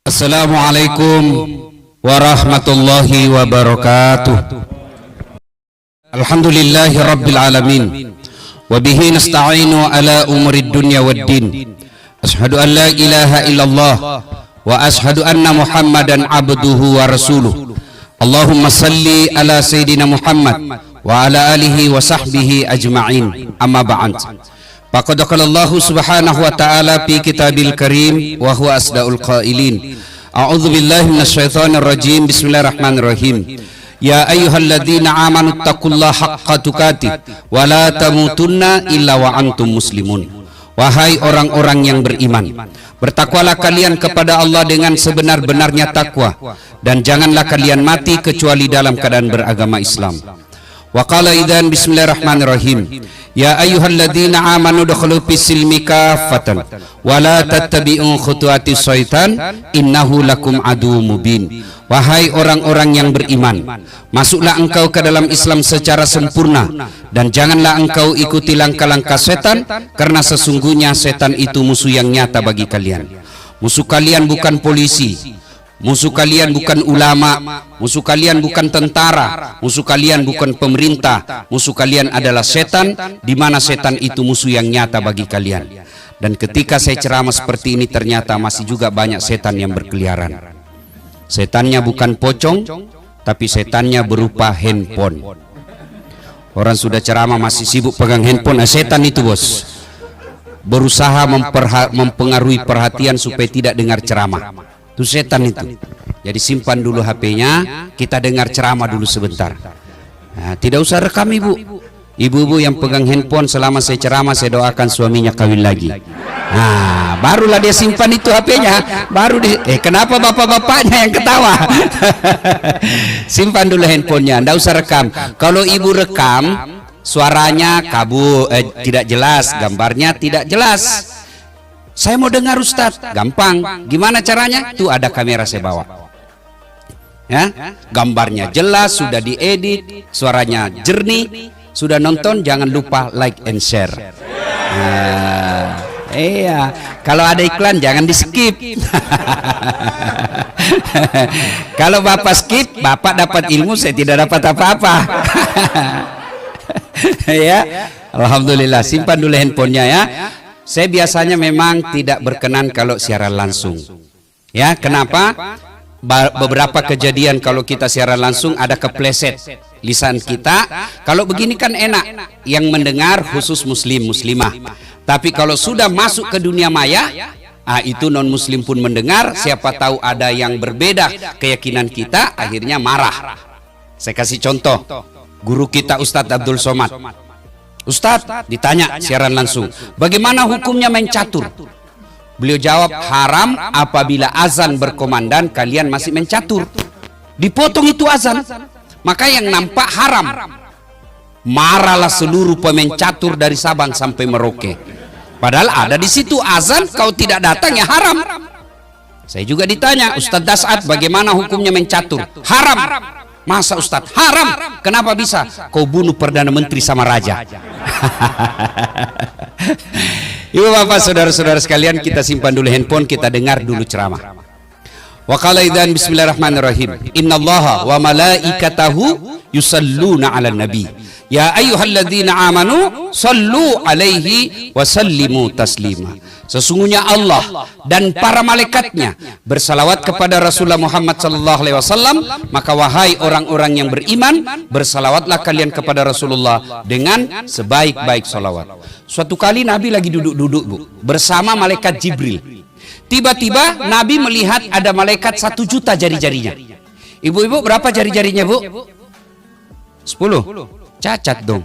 Assalamualaikum warahmatullahi wabarakatuh. Alhamdulillahi rabbil alamin. Wabihi nasta'inu ala umurid dunya waddin. Ashhadu an la ilaha illallah wa ashhadu anna muhammadan abduhu wa rasuluh. Allahumma salli ala sayyidina Muhammad wa ala alihi wa sahbihi ajma'in. Amma ba'd. Faqad qala Allah subhanahu wa ta'ala fi kitabil karim wa huwa asdaul qailin. A'udzu billahi minasyaitonir rajim. Bismillahirrahmanirrahim. Ya ayyuhalladzina amanu taqullaha haqqa tuqatih wa la tamutunna illa wa antum muslimun. Wahai orang-orang yang beriman, bertakwalah kalian kepada Allah dengan sebenar-benarnya takwa, dan janganlah kalian mati kecuali dalam keadaan beragama Islam. Wa qala idzan bismillahirrahmanirrahim. Ya ayyuhalladzina amanu dukhulu fis-silmi kaffatan wa la tattabi'u khutuwatis syaitan innahu lakum aduwwum mubin. Wahai orang-orang yang beriman, masuklah engkau ke dalam Islam secara sempurna, dan janganlah engkau ikuti langkah-langkah setan, karena sesungguhnya setan itu musuh yang nyata bagi kalian. Musuh kalian bukan polisi, musuh kalian bukan ulama, musuh kalian bukan tentara, musuh kalian bukan pemerintah, musuh kalian adalah setan, di mana setan itu musuh yang nyata bagi kalian. Dan ketika saya ceramah seperti ini, ternyata masih juga banyak setan yang berkeliaran. Setannya bukan pocong, tapi setannya berupa handphone. Orang sudah ceramah masih sibuk pegang handphone. Setan itu, bos, berusaha mempengaruhi perhatian supaya tidak dengar ceramah. Itu setan itu. Jadi simpan dulu HP-nya, kita dengar ceramah dulu sebentar. Nah, tidak usah rekam, ibu. Ibu-ibu yang pegang handphone selama saya ceramah, saya doakan suaminya kawin lagi. Nah, barulah dia simpan itu HP-nya. Baru kenapa bapak-bapaknya yang ketawa? Simpan dulu handphonenya, tidak usah rekam. Kalau ibu rekam, suaranya kabur, tidak jelas, gambarnya tidak jelas. Saya mau dengar Ustadz, gampang. Gimana caranya? Tuh ada kamera saya bawa. Ya, gambarnya jelas, sudah diedit, suaranya jernih. Sudah nonton, jangan lupa like and share. Nah, iya, kalau ada iklan jangan di skip. Kalau bapak skip, bapak dapat ilmu, saya tidak dapat apa-apa. Ya, alhamdulillah. Simpan dulu handphonenya ya. Saya biasanya memang tidak berkenan kalau siaran langsung. Ya, kenapa? Beberapa kejadian kalau kita siaran langsung ada kepleset lisan kita. Kalau begini kan enak, yang mendengar khusus muslim muslimah. Tapi kalau sudah masuk ke dunia maya, itu non muslim pun mendengar. Siapa tahu ada yang berbeda keyakinan kita, akhirnya marah. Saya kasih contoh, guru kita Ustadz Abdul Somad. Ustadz ditanya siaran langsung, bagaimana hukumnya main catur? Beliau jawab, haram apabila azan berkomandan kalian masih main catur. Dipotong itu azan, maka yang nampak haram. Marahlah seluruh pemain catur dari Sabang sampai Merauke. Padahal ada di situ azan, kau tidak datang ya haram. Saya juga ditanya, Ustadz Das'ad bagaimana hukumnya main catur? Haram. Masa Ustadz? Haram. Kenapa bisa? Kau bunuh Perdana Menteri sama Raja. Ibu bapak saudara-saudara sekalian, kita simpan dulu handphone, kita dengar dulu ceramah. Wa qala idzan bismillahirrahmanirrahim. Innallaha wa malaikatahu yusalluna 'alan nabi. Ya ayyuhalladzina amanu sallu alaihi wa sallimu taslima. Sesungguhnya Allah dan para malaikatnya bersalawat kepada Rasulullah Muhammad sallallahu alaihi wasallam, maka wahai orang-orang yang beriman, bersalawatlah kalian kepada Rasulullah dengan sebaik-baik salawat. Suatu kali Nabi lagi duduk-duduk, Bu, bersama malaikat Jibril. Tiba-tiba Nabi melihat ada malaikat 1 juta jari-jarinya. Ibu-ibu berapa jari-jarinya, Bu? 10. Cacat dong.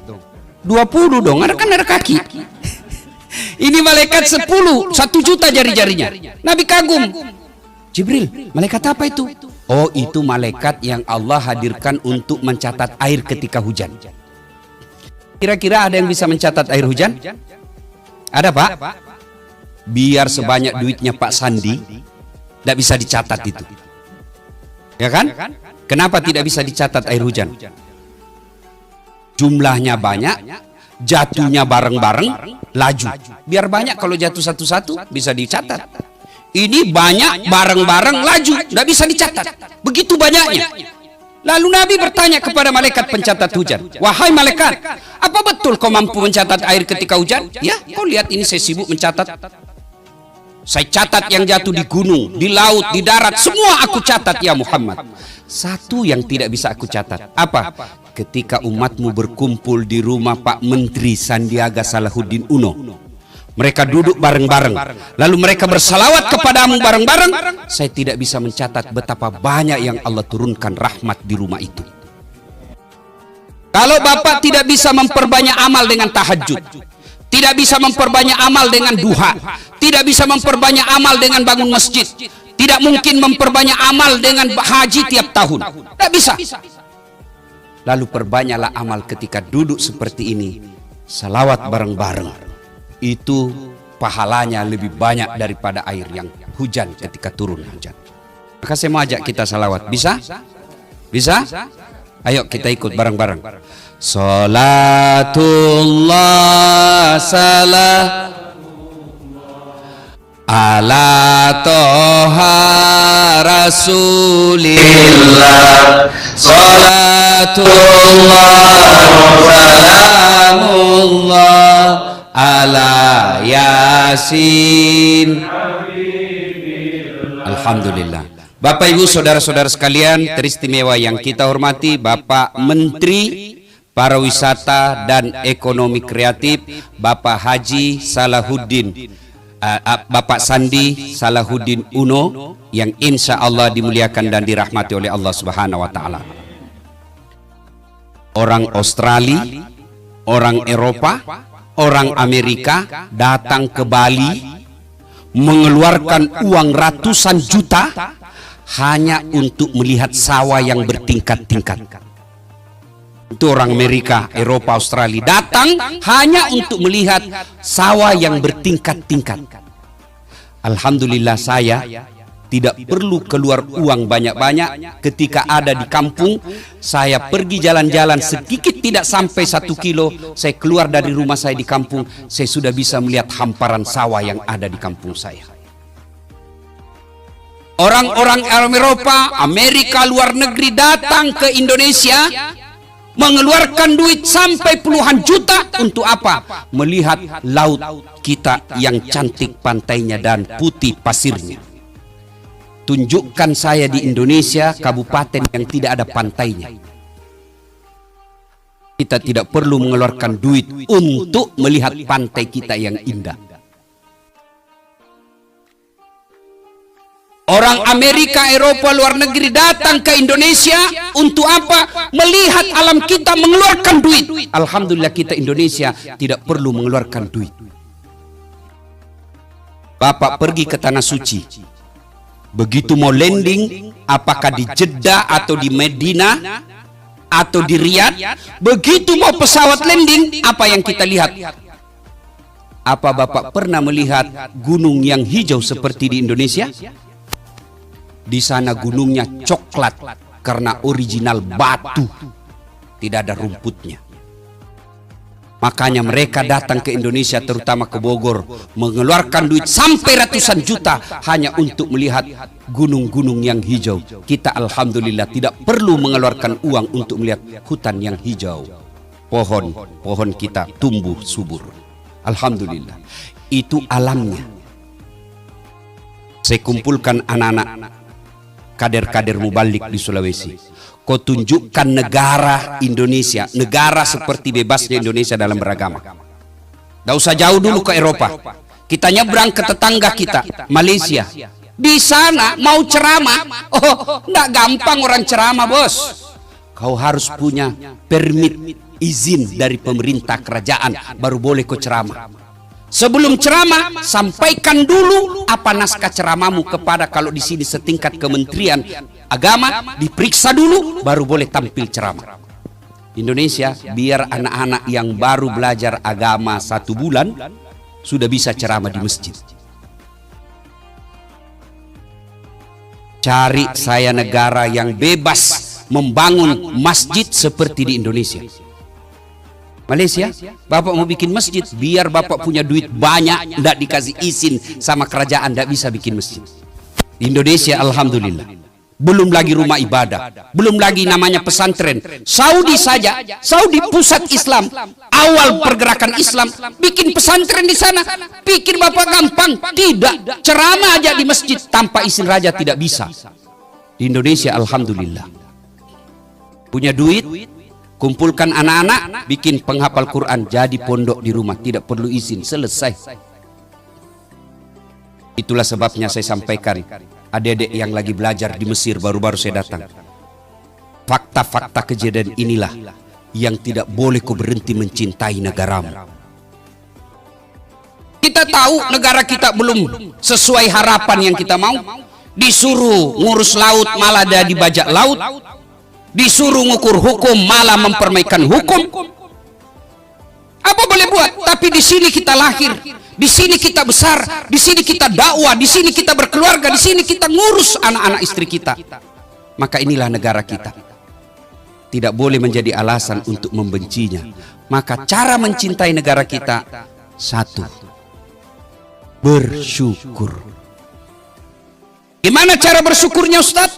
20 dong, ada kan ada kaki. Ini malaikat 1 juta jari-jarinya. Nabi kagum. Jibril, malaikat apa itu? Oh, itu malaikat yang Allah hadirkan untuk mencatat air ketika hujan. Kira-kira ada yang bisa mencatat air hujan? Ada, Pak? Biar sebanyak duitnya Pak Sandi, tidak bisa dicatat itu. Ya kan? Kenapa tidak bisa dicatat air hujan? Jumlahnya banyak, jatuhnya bareng-bareng, laju. Biar banyak, kalau jatuh satu-satu bisa dicatat. Ini banyak barang-barang laju, tidak bisa dicatat. Begitu banyaknya. Lalu Nabi bertanya kepada malaikat pencatat hujan, wahai malaikat, apa betul kau mampu mencatat air ketika hujan? Ya, kau lihat ini saya sibuk mencatat. Saya catat yang jatuh di gunung, di laut, di darat, semua aku catat ya Muhammad. Satu yang tidak bisa aku catat, apa? Ketika umatmu berkumpul di rumah Pak Menteri Sandiaga Salahuddin Uno. Mereka duduk bareng-bareng, lalu mereka bersalawat kepadamu bareng-bareng. Saya tidak bisa mencatat betapa banyak yang Allah turunkan rahmat di rumah itu. Kalau Bapak tidak bisa memperbanyak amal dengan tahajud, tidak bisa memperbanyak amal dengan duha, tidak bisa memperbanyak amal dengan bangun masjid, tidak mungkin memperbanyak amal dengan haji tiap tahun, tidak bisa. Lalu perbanyaklah amal ketika duduk seperti ini, salawat bareng-bareng. Itu pahalanya lebih banyak daripada air yang hujan ketika turun hujan. Maka saya mau ajak kita salawat. Bisa? Bisa? Ayo kita ikut bareng-bareng. Salatullah salam ala toha rasulillah. Salatullah salamullah ala yasin. Alhamdulillah. Bapak Ibu saudara-saudara sekalian teristimewa yang kita hormati, Bapak Menteri Pariwisata dan Ekonomi Kreatif Bapak Haji Salahuddin, Bapak Sandi Salahuddin Uno, yang insya Allah dimuliakan dan dirahmati oleh Allah Subhanahu wa Ta'ala. Orang Australia, orang Eropa, orang Amerika datang ke Bali mengeluarkan uang ratusan juta hanya untuk melihat sawah yang bertingkat-tingkat. Itu orang Amerika, Eropa, Australia datang hanya untuk melihat sawah yang bertingkat-tingkat. Alhamdulillah saya tidak perlu keluar uang banyak-banyak. Ketika ada di kampung, saya pergi jalan-jalan sedikit tidak sampai 1 kilo, saya keluar dari rumah saya di kampung, saya sudah bisa melihat hamparan sawah yang ada di kampung saya. Orang-orang Eropa, Amerika, luar negeri datang ke Indonesia, mengeluarkan duit sampai puluhan juta untuk apa? Melihat laut kita yang cantik pantainya dan putih pasirnya. Tunjukkan saya di Indonesia kabupaten yang tidak ada pantainya. Kita tidak perlu mengeluarkan duit untuk melihat pantai kita yang indah. Orang Amerika, Eropa, luar negeri datang ke Indonesia untuk apa? Melihat alam kita, mengeluarkan duit. Alhamdulillah kita Indonesia tidak perlu mengeluarkan duit. Bapak pergi ke Tanah Suci. Begitu mau landing, apakah di Jeddah atau di Medina atau di Riyadh, begitu mau pesawat landing, apa yang kita lihat? Apa Bapak pernah melihat gunung yang hijau seperti di Indonesia? Di sana gunungnya coklat karena original batu, tidak ada rumputnya. Makanya mereka datang ke Indonesia, terutama ke Bogor, mengeluarkan duit sampai ratusan juta hanya untuk melihat gunung-gunung yang hijau. Kita alhamdulillah tidak perlu mengeluarkan uang untuk melihat hutan yang hijau. Pohon kita tumbuh subur. Alhamdulillah. Itu alamnya. Saya kumpulkan anak-anak kader-kader mubalik di Sulawesi. Kau tunjukkan negara Indonesia, negara seperti bebasnya Indonesia dalam beragama. Tidak usah jauh dulu ke Eropa. Kita nyebrang ke tetangga kita, Malaysia. Di sana mau ceramah, oh tidak gampang orang ceramah bos. Kau harus punya permit, izin dari pemerintah kerajaan, baru boleh kau ceramah. Sebelum ceramah, sampaikan dulu apa naskah ceramahmu kepada, kalau di sini setingkat Kementerian Agama, diperiksa dulu, baru boleh tampil ceramah. Indonesia, biar anak-anak yang baru belajar agama 1 bulan, sudah bisa ceramah di masjid. Cari saya negara yang bebas membangun masjid seperti di Indonesia. Malaysia, bapak mau bikin masjid, biar bapak punya duit banyak, tidak dikasih izin sama kerajaan, tidak bisa bikin masjid. Di Indonesia, alhamdulillah, belum lagi rumah ibadah, belum lagi namanya pesantren. Saudi saja, Saudi pusat Islam, awal pergerakan Islam, bikin pesantren di sana. Pikir bapak gampang? Tidak, ceramah aja di masjid tanpa izin raja tidak bisa. Di Indonesia, alhamdulillah, punya duit, kumpulkan anak-anak, bikin penghafal Quran, jadi pondok di rumah, tidak perlu izin, selesai. Itulah sebabnya saya sampaikan, adik-adik yang lagi belajar di Mesir, baru-baru saya datang, fakta-fakta kejadian inilah yang tidak boleh kau berhenti mencintai negaramu. Kita tahu negara kita belum sesuai harapan yang kita mau, disuruh ngurus laut malah ada dibajak laut, disuruh ngukur hukum malah mempermainkan hukum. Apa boleh buat? Tapi di sini kita lahir, di sini kita besar, di sini kita dakwah, di sini kita berkeluarga, di sini kita ngurus anak-anak istri kita. Maka inilah negara kita. Tidak boleh menjadi alasan untuk membencinya. Maka cara mencintai negara kita, satu, bersyukur. Gimana cara bersyukurnya, Ustaz?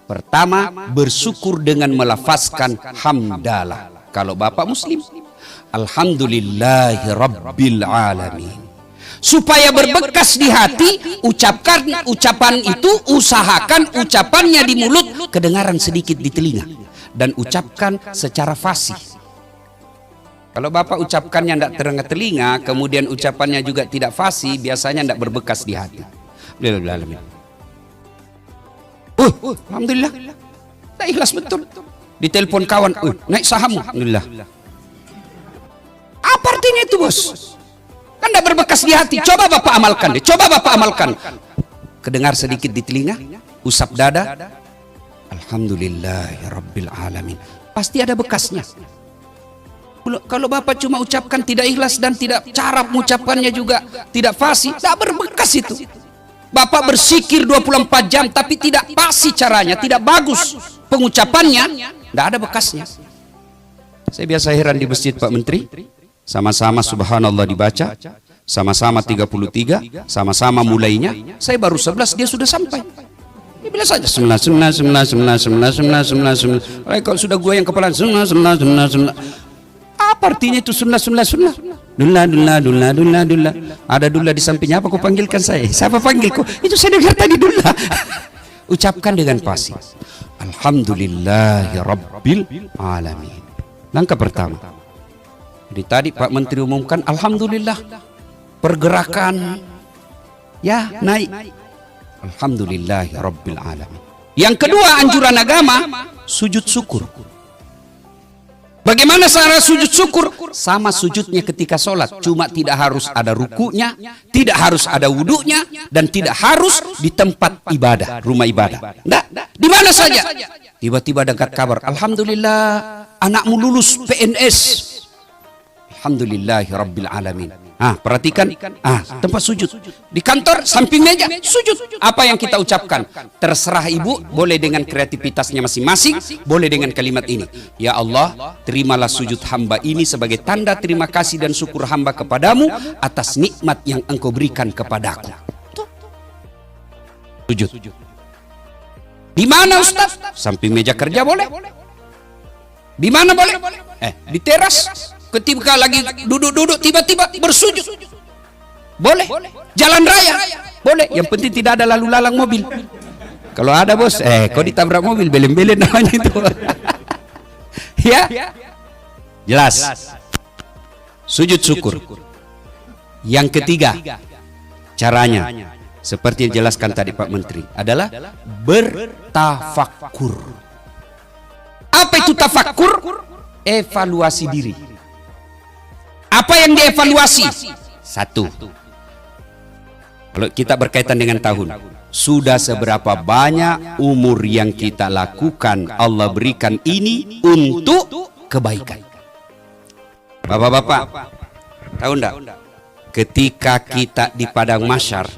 Pertama, bersyukur dengan melafazkan hamdalah. Kalau bapak muslim, alhamdulillahi rabbil alamin. Supaya berbekas di hati, ucapkan ucapan itu, usahakan ucapannya di mulut, kedengaran sedikit di telinga, dan ucapkan secara fasih. Kalau bapak ucapkannya tidak terdengar telinga, kemudian ucapannya juga tidak fasih, biasanya tidak berbekas di hati. Alhamdulillah. Alhamdulillah, tak ikhlas betul. Ditelepon kawan, naik saham, alhamdulillah. Apa artinya itu, bos? Kan tidak berbekas di hati. Coba bapak amalkan deh, coba bapak amalkan. Kedengar sedikit di telinga, usap dada, alhamdulillahirabbil alamin. Pasti ada bekasnya. Kalau bapak cuma ucapkan tidak ikhlas dan tidak, cara mengucapkannya juga tidak fasih, tak berbekas itu. Bapak bersikir 24 jam tapi tidak pasti caranya, tidak bagus pengucapannya, tidak ada bekasnya. Saya biasa heran di masjid Pak Menteri, sama-sama subhanallah dibaca, sama-sama 33, sama-sama mulainya, saya baru 11 dia sudah sampai. Dia bilang saja sembilan. Kalau sudah gue yang kepala sembilan. Apa artinya itu sunnah? Dullah. Ada dullah di sampingnya, apa kau panggilkan saya? Siapa panggil kau? Itu saya dengar tadi dullah. Ucapkan dengan fasih. Alhamdulillahi rabbil alamin. Langkah pertama. Jadi tadi Pak Menteri umumkan, alhamdulillah pergerakan ya naik. Alhamdulillahi rabbil alamin. Yang kedua, anjuran agama, sujud syukur. Bagaimana cara sujud syukur? Sama sujudnya ketika sholat, cuma tidak harus ada rukunya, tidak harus ada wudunya, dan tidak harus di tempat ibadah, rumah ibadah. Nah, di mana saja. Tiba-tiba dapat kabar, alhamdulillah anakmu lulus PNS. Alhamdulillahirabbil alamin. Perhatikan, tempat sujud di kantor samping meja sujud. Apa yang kita ucapkan? Terserah ibu, boleh dengan kreativitasnya masing-masing, boleh dengan kalimat ini, ya Allah, terimalah sujud hamba ini sebagai tanda terima kasih dan syukur hamba kepadamu atas nikmat yang engkau berikan kepadaku. Sujud. Di mana, Ustaz? Samping meja kerja boleh. Di mana boleh? Di teras. Ketika lagi duduk-duduk tiba-tiba bersujud boleh. Jalan raya boleh, yang penting tidak ada lalu lalang mobil. Kalau ada, bos, kau ditabrak mobil, belen-belen namanya itu. Ya, jelas. Sujud syukur. Yang ketiga, caranya seperti yang dijelaskan tadi Pak Menteri, adalah bertafakkur. Apa itu tafakkur? Evaluasi diri. Apa yang dievaluasi? Satu, kalau kita berkaitan dengan tahun, sudah seberapa banyak umur yang kita lakukan Allah berikan ini untuk kebaikan. Bapak-bapak, tahu enggak? Ketika kita di padang mahsyar,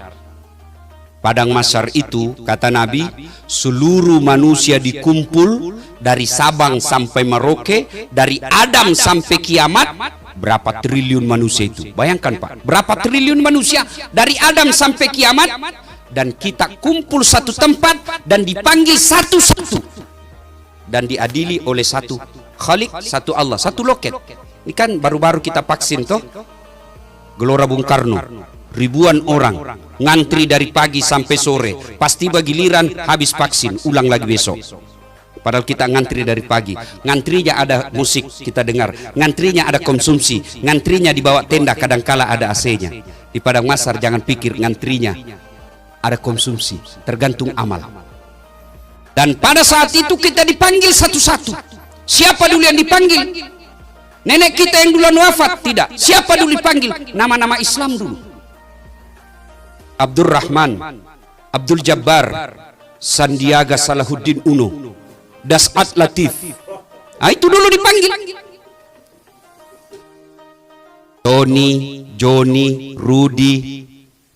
Padang Mahsyar itu, kata Nabi, seluruh manusia dikumpul dari Sabang sampai Merauke, dari Adam sampai kiamat. Berapa triliun manusia itu? Bayangkan Pak, berapa triliun manusia dari Adam sampai kiamat, dan kita kumpul satu tempat dan dipanggil satu-satu dan diadili oleh satu Khalik, satu Allah, satu loket. Ini kan baru-baru kita vaksin toh, Gelora Bung Karno, ribuan orang ngantri dari pagi sampai sore, pasti giliran habis vaksin ulang lagi besok. Padahal kita ngantri dari pagi, ngantrinya ada musik kita dengar, ngantrinya ada konsumsi, ngantrinya di bawah tenda, kadangkala ada AC-nya. Di Padang Mahsyar jangan pikir ngantrinya ada konsumsi, tergantung amal. Dan pada saat itu kita dipanggil satu-satu. Siapa dulu yang dipanggil? Nenek kita yang duluan wafat? Tidak. Siapa dulu dipanggil? Nama-nama Islam dulu. Abdurrahman, Abdul Jabbar, Sandiaga Salahuddin Uno, Dasat Latif. Nah, itu dulu dipanggil. Tony, Joni, Rudi,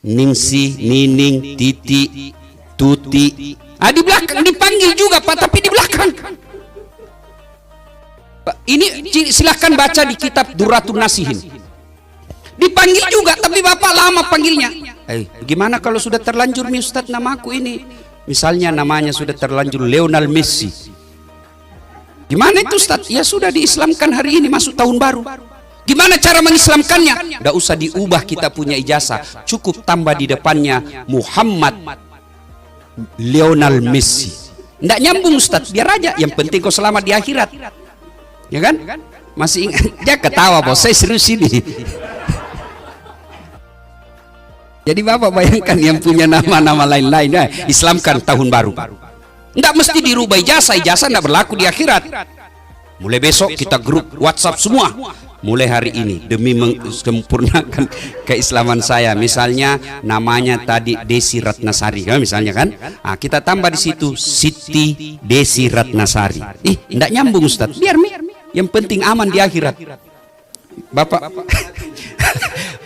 Ningsi, Nining, Titi, Tuti. Ah, di belakang dipanggil juga Pak, tapi di belakang. Ini silahkan baca di kitab Durratun Nasihin. Dipanggil juga, tapi Bapak lama panggilnya. Gimana kalau sudah terlanjur nih Ustadz namaku ini? Misalnya namanya sudah terlanjur Lionel Messi. Gimana itu Ustadz? Ya sudah diislamkan hari ini masuk tahun baru. Gimana cara mengislamkannya? Tidak usah diubah kita punya ijazah, cukup tambah di depannya Muhammad Lionel Messi. Tidak nyambung Ustadz, biar aja. Yang penting kau selamat di akhirat. Ya kan? Masih ingat? Dia ketawa bos, saya serius ini. Jadi Bapak bayangkan yang punya nama-nama lain-lain, ya, islamkan tahun baru. Tidak mesti dirubah ijazah, ijazah tidak berlaku di akhirat. Mulai besok kita grup WhatsApp semua. Mulai hari ini demi menyempurnakan keislaman saya. Misalnya namanya tadi Desi Ratnasari, kan? Misalnya kan? Nah, kita tambah di situ Siti Desi Ratnasari. Tidak nyambung Ustadz. Biar yang penting aman di akhirat. Bapak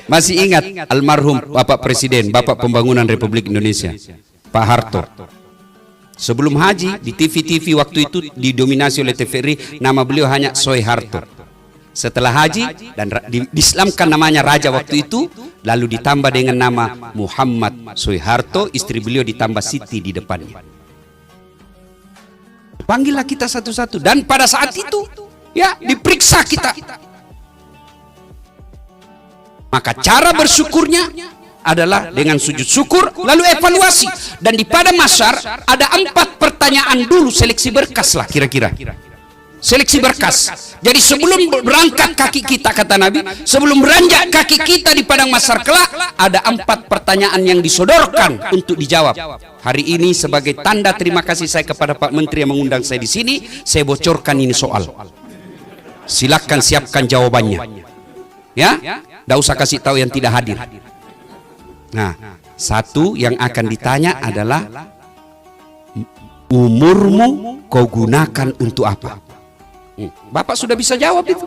masih ingat almarhum Bapak Presiden, Bapak Pembangunan Republik Indonesia, Pak Harto. Sebelum haji di TV-TV waktu itu didominasi oleh TVRI, nama beliau hanya Soeharto. Setelah haji dan diislamkan namanya raja waktu itu, lalu ditambah dengan nama Muhammad Soeharto, istri beliau ditambah Siti di depannya. Panggillah kita satu-satu, dan pada saat itu ya diperiksa kita. Maka cara bersyukurnya adalah dengan sujud syukur lalu evaluasi. Dan di Padang Mahsyar ada 4 pertanyaan dulu, seleksi berkas lah kira-kira. Seleksi berkas. Jadi sebelum berangkat kaki kita, kata Nabi, sebelum beranjak kaki kita di Padang Mahsyar kelak, ada 4 pertanyaan yang disodorkan untuk dijawab. Hari ini sebagai tanda terima kasih saya kepada Pak Menteri yang mengundang saya di sini, saya bocorkan ini soal. Silakan siapkan jawabannya. Ya, tidak usah kasih tahu yang tidak hadir. Nah, satu yang akan ditanya adalah umurmu kau gunakan untuk apa? Bapak sudah bisa jawab itu.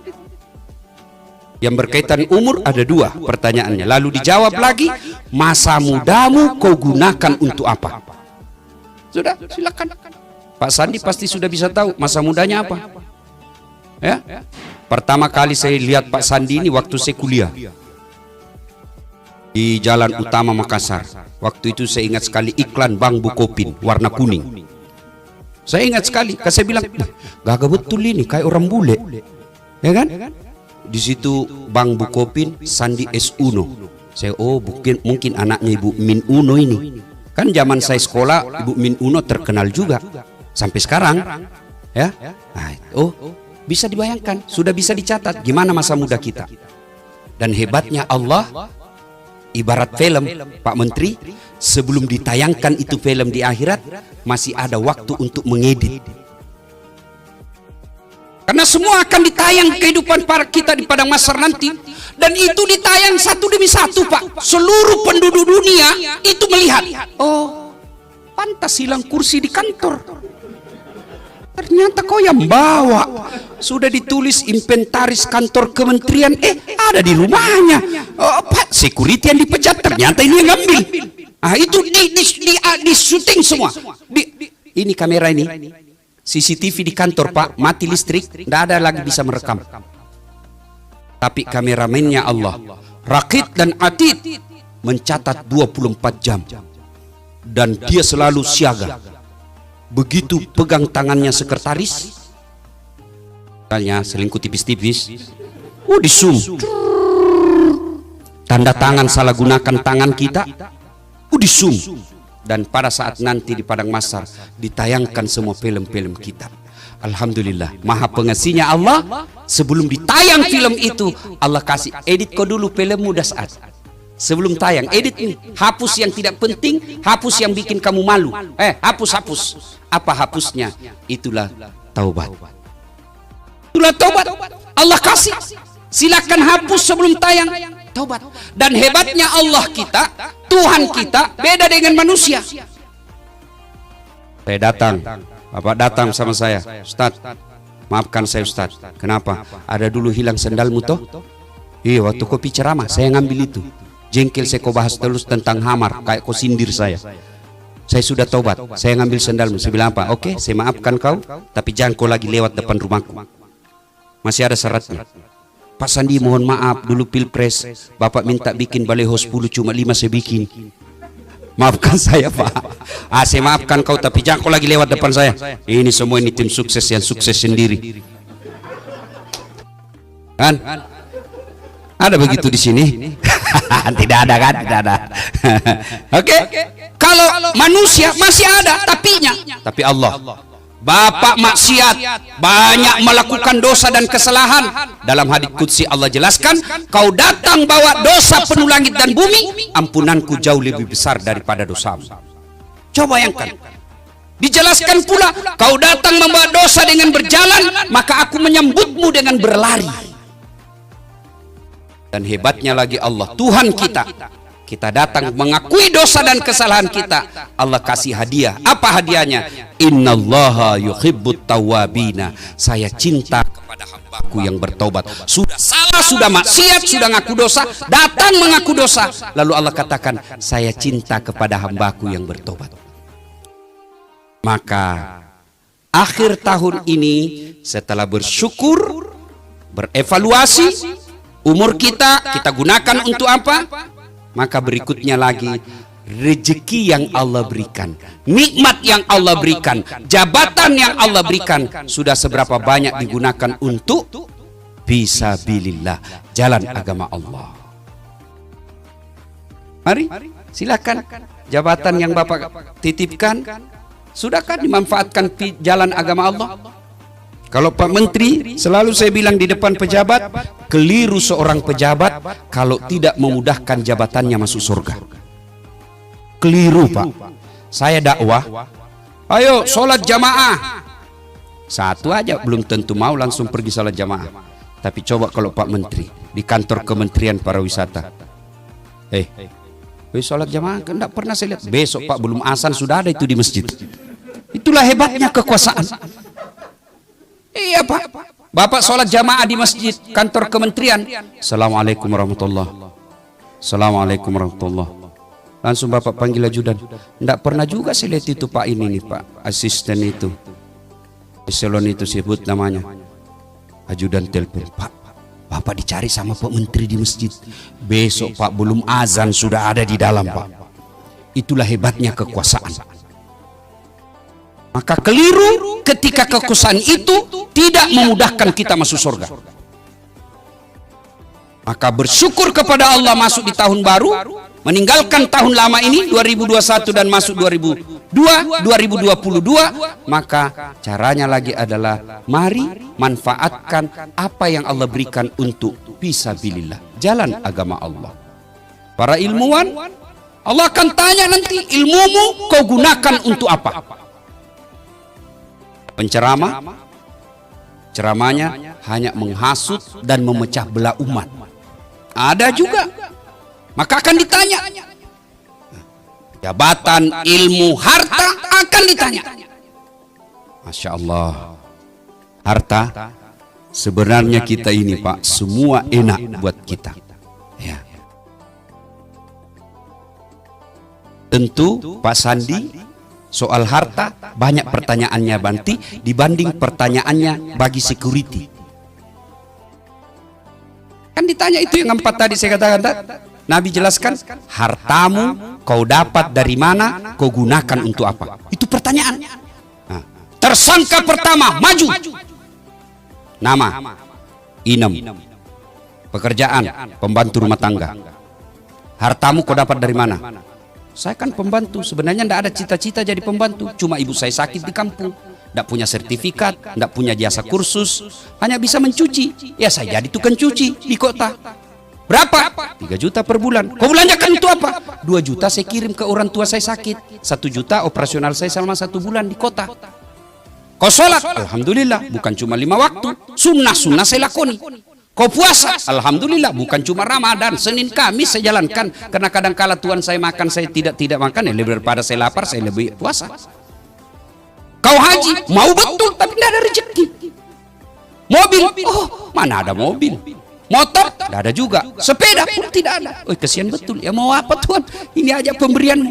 Yang berkaitan umur ada 2 pertanyaannya. Lalu dijawab lagi, masa mudamu kau gunakan untuk apa? Sudah, silakan. Pak Sandi pasti sudah bisa tahu masa mudanya apa. Ya, pertama kali saya lihat Pak Sandi ini waktu saya kuliah di Jalan Utama Makassar. Waktu itu saya ingat sekali iklan Bang Bukopin warna kuning. Saya ingat sekali, saya bilang, gagah betul ini kayak orang bule, ya kan? Di situ Bang Bukopin, Sandi S Uno. Saya mungkin anaknya Ibu Min Uno ini. Kan zaman saya sekolah Ibu Min Uno terkenal juga sampai sekarang, ya. Nah, bisa dibayangkan, sudah bisa dicatat gimana masa muda kita. Dan hebatnya Allah, ibarat film Pak Menteri, sebelum ditayangkan itu film di akhirat, masih ada waktu untuk mengedit. Karena semua akan ditayang kehidupan para kita di Padang Mahsyar nanti. Dan itu ditayang satu demi satu Pak. Seluruh penduduk dunia itu melihat. Oh, pantas hilang kursi di kantor. Ternyata kau yang bawa. Sudah ditulis inventaris kantor kementerian, ada di rumahnya. Pak, security yang dipecat, ternyata ini yang ngambil. Itu di syuting semua. Ini kamera ini, CCTV di kantor Pak, mati listrik, tidak ada lagi bisa merekam. Tapi kameramennya Allah, Raqib dan Atid, mencatat 24 jam. Dan dia selalu siaga. Begitu pegang tangannya sekretaris, misalnya selingkuh tipis-tipis, di zoom. Tanda tangan salah gunakan tangan kita, di zoom. Dan pada saat nanti di padang mahsyar ditayangkan semua film-film kita. Alhamdulillah, maha pengasihnya Allah. Sebelum ditayang film itu, Allah kasih, edit kau dulu filmmu saat. Sebelum tayang, edit nih, hapus yang tidak penting, hapus yang bikin kamu malu. Hapus. Apa hapusnya? Itulah taubat. Itulah taubat. Allah kasih. Silakan hapus sebelum tayang. Taubat. Dan hebatnya Allah kita, Tuhan kita, beda dengan manusia. Saya datang, Bapak datang sama saya, Ustaz, maafkan saya Ustaz. Kenapa? Ada dulu hilang sendalmu toh? Iya, waktu kopi ceramah saya ngambil itu. Jengkel saya kau bahas terus tentang hamar, kayak kau sindir saya. Saya sudah taubat, saya ngambil sendalmu. Saya bilang apa? Oke, saya maafkan kau, tapi jangan kau lagi lewat depan rumahku. Masih ada syaratnya. Pak Sandi mohon maaf, dulu pilpres Bapak minta bikin baleho 10, cuma 5 saya bikin. Maafkan saya Pak. Saya maafkan kau, tapi jangan kau lagi lewat depan saya. Ini semua ini tim sukses yang sukses sendiri. Kan? Ada begitu di sini? Tidak ada kan? Tidak ada. Oke. Kalau manusia masih ada tapinya. Tapi Allah, Bapak maksiat, banyak melakukan dosa dan kesalahan. Dalam hadits qudsi Allah jelaskan, kau datang bawa dosa penuh langit dan bumi, ampunanku jauh lebih besar daripada dosamu. Coba bayangkan. Dijelaskan pula, kau datang membawa dosa dengan berjalan, maka aku menyambutmu dengan berlari. Dan hebatnya lagi Allah, Tuhan kita, kita datang mengakui dosa dan kesalahan kita, Allah kasih hadiah. Apa hadiahnya? Innallaha yuhibbut tawwabina. Saya cinta kepada hambaku yang bertobat. Sudah salah, sudah maksiat, sudah ngaku dosa, datang mengaku dosa, lalu Allah katakan, saya cinta kepada hambaku yang bertobat. Maka akhir tahun ini, setelah bersyukur, berevaluasi umur kita gunakan untuk apa? Maka berikutnya lagi, rezeki yang Allah berikan, nikmat yang Allah berikan, jabatan yang Allah berikan, sudah seberapa banyak digunakan untuk fisabilillah, jalan agama Allah. Mari silakan, jabatan yang Bapak titipkan sudahkah dimanfaatkan jalan agama Allah? Kalau Pak Menteri, selalu saya bilang di depan pejabat, keliru seorang pejabat kalau tidak memudahkan jabatannya masuk surga. Keliru Pak. Saya dakwah, ayo sholat jamaah. Satu aja belum tentu mau langsung pergi sholat jamaah. Tapi coba kalau Pak Menteri di kantor Kementerian Pariwisata, sholat jamaah kan tidak pernah saya lihat. Besok Pak belum azan sudah ada itu di masjid. Itulah hebatnya kekuasaan. Iya Pak, Bapak sholat jamaah di masjid kantor kementerian, Assalamualaikum warahmatullahi, Assalamualaikum warahmatullahi. Langsung Bapak panggil ajudan. Tidak pernah juga saya lihat itu Pak ini nih Pak, asisten itu, eselon itu sebut namanya, ajudan telepon, Pak, Bapak dicari sama Pak Menteri di masjid. Besok Pak belum azan sudah ada di dalam Pak. Itulah hebatnya kekuasaan. Maka keliru ketika kekuasaan itu tidak memudahkan kita masuk surga. Maka bersyukur kepada Allah masuk di tahun baru, meninggalkan tahun lama ini 2021 dan masuk 2022, maka caranya lagi adalah mari manfaatkan apa yang Allah berikan untuk fisabilillah, jalan agama Allah. Para ilmuwan, Allah akan tanya nanti, ilmumu kau gunakan untuk apa? Penceramah, ceramahnya hanya menghasut dan memecah belah umat. Ada juga. Maka akan ditanya. Jabatan, ilmu, harta akan ditanya. Masya Allah. Harta, sebenarnya kita ini Pak, semua enak buat kita. Ya. Tentu Pak Sandi soal harta banyak pertanyaannya Banti dibanding pertanyaannya bagi security. Kan ditanya itu yang 4 tadi saya katakan. Nabi jelaskan, hartamu kau dapat dari mana, kau gunakan untuk apa? Itu pertanyaan. Nah, tersangka pertama maju. Nama Inem. Pekerjaan pembantu rumah tangga. Hartamu kau dapat dari mana? Saya kan pembantu, sebenarnya tidak ada cita-cita jadi pembantu. Cuma ibu saya sakit di kampung, tidak punya sertifikat, tidak punya jasa kursus, hanya bisa mencuci. Ya saya jadi tukang cuci di kota. Berapa? 3 juta per bulan. Kau belanjakan itu apa? 2 juta saya kirim ke orang tua saya sakit, 1 juta operasional saya selama 1 bulan di kota. Kau sholat? Alhamdulillah, bukan cuma 5 waktu. Sunnah saya lakoni. Kau puasa? Alhamdulillah, bukan cuma Ramadan, Senin Kamis saya jalankan. Karena kadang kala Tuhan saya makan, saya tidak makan, ya lebih daripada saya lapar, saya lebih puasa. Kau haji? Mau betul, tapi tidak ada rezeki. Mobil? Oh, mana ada mobil. Motor? Tidak ada juga. Sepeda pun tidak ada. Oh, kesian betul. Ya mau apa Tuhan? Ini aja pemberianmu.